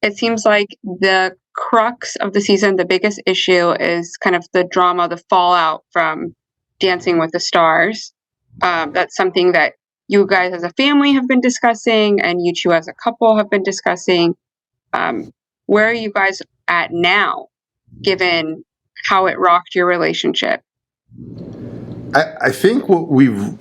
it seems like the crux of the season, the biggest issue is kind of the drama, the fallout from Dancing with the Stars. That's something that you guys as a family have been discussing, and you two as a couple have been discussing. Where are you guys at now, given how it rocked your relationship? I think what we've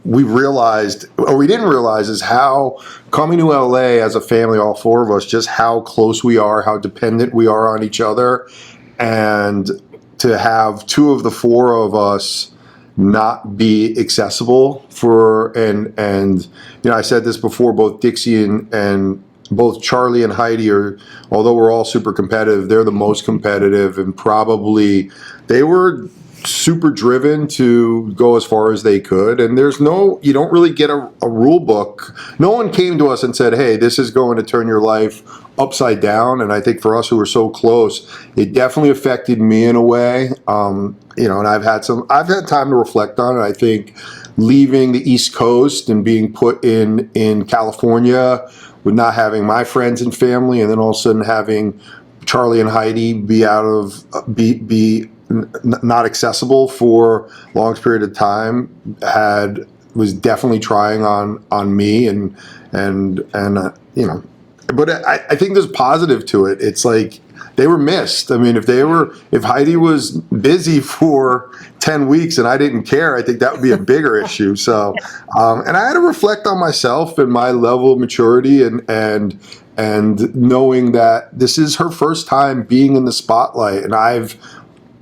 realized, or we didn't realize, is how coming to LA as a family, all four of us, just how close we are, how dependent we are on each other, and to have two of the four of us not be accessible and I said this before, both Dixie and both Charli and Heidi are, although we're all super competitive, they're the most competitive, and probably they were super driven to go as far as they could. And you don't really get a rule book. No one came to us and said, hey, this is going to turn your life upside down. And I think for us who were so close, it definitely affected me in a way. And I've had time to reflect on it. I think leaving the East Coast and being put in California with not having my friends and family, and then all of a sudden having Charli and Heidi be not accessible for a long period of time was definitely trying on me and but I think there's positive to it. It's like they were missed. I mean, if Heidi was busy for 10 weeks and I didn't care, I think that would be a bigger issue. So, and I had to reflect on myself and my level of maturity and knowing that this is her first time being in the spotlight, and I've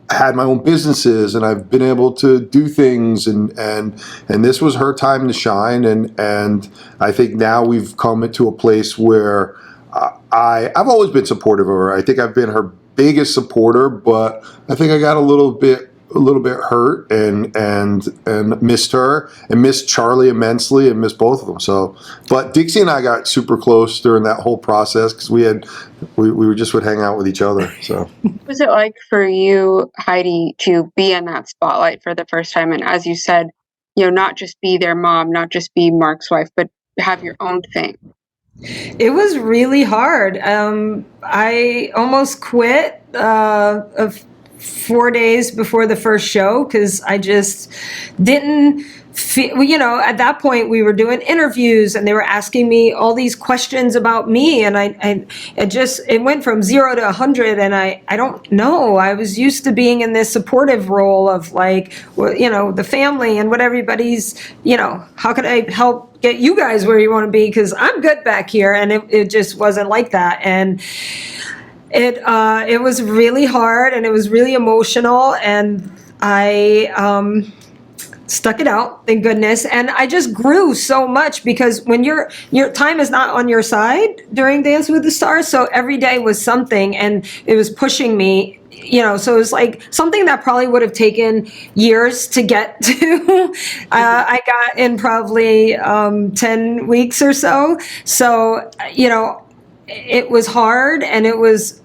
had my own businesses and I've been able to do things and this was her time to shine, and I think now we've come into a place where I've always been supportive of her. I think I've been her biggest supporter, but I think I got a little bit hurt and missed her and missed Charli immensely and missed both of them. So, but Dixie and I got super close during that whole process because we would hang out with each other. So, what was it like for you, Heidi, to be in that spotlight for the first time? And as you said, not just be their mom, not just be Marc's wife, but have your own thing. It was really hard. I almost quit 4 days before the first show because I just didn't feel, at that point we were doing interviews and they were asking me all these questions about me, and it went from 0 to 100, and I don't know. I was used to being in this supportive role of the family and what everybody's, how can I help get you guys where you want to be, because I'm good back here, and it just wasn't like that. And it was really hard and it was really emotional, and I stuck it out, thank goodness. And I just grew so much because when your time is not on your side during Dance with the Stars, so every day was something, and it was pushing me. So it was like something that probably would have taken years to get to. I got in probably 10 weeks or so. So, it was hard and it was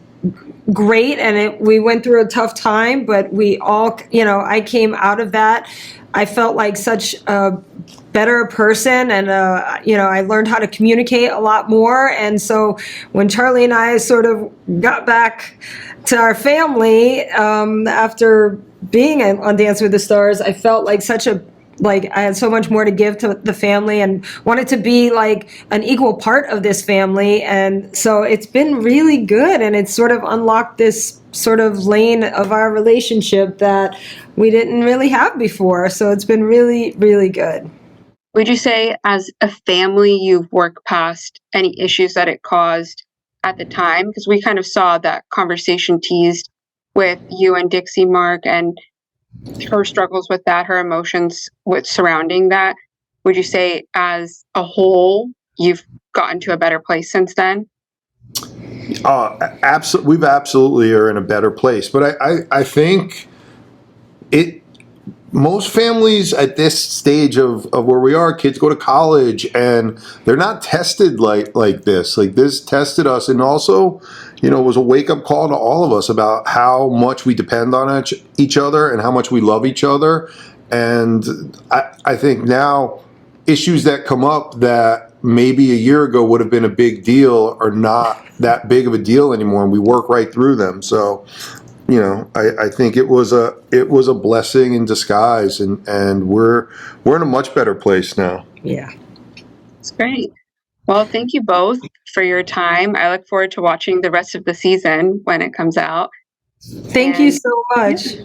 great, and we went through a tough time, but we all, I came out of that. I felt like such a better person, and I learned how to communicate a lot more. And so when Charli and I sort of got back to our family after being on Dance with the Stars, I felt like I had so much more to give to the family and wanted to be like an equal part of this family. And so it's been really good, and it's sort of unlocked this sort of lane of our relationship that we didn't really have before. So it's been really, really good. Would you say as a family you've worked past any issues that it caused at the time? Because we kind of saw that conversation teased with you and Dixie, Marc, and her struggles with that, her emotions with surrounding that. Would you say as a whole you've gotten to a better place since then? We've absolutely are in a better place, but I think most families at this stage of where we are, kids go to college and they're not tested like this. Like this tested us, and also, it was a wake-up call to all of us about how much we depend on each other and how much we love each other. And I think now issues that come up that maybe a year ago would have been a big deal are not that big of a deal anymore, and we work right through them. So, I think it was a blessing in disguise, and we're in a much better place now. Yeah. It's great. Well, thank you both for your time. I look forward to watching the rest of the season when it comes out. Thank you so much.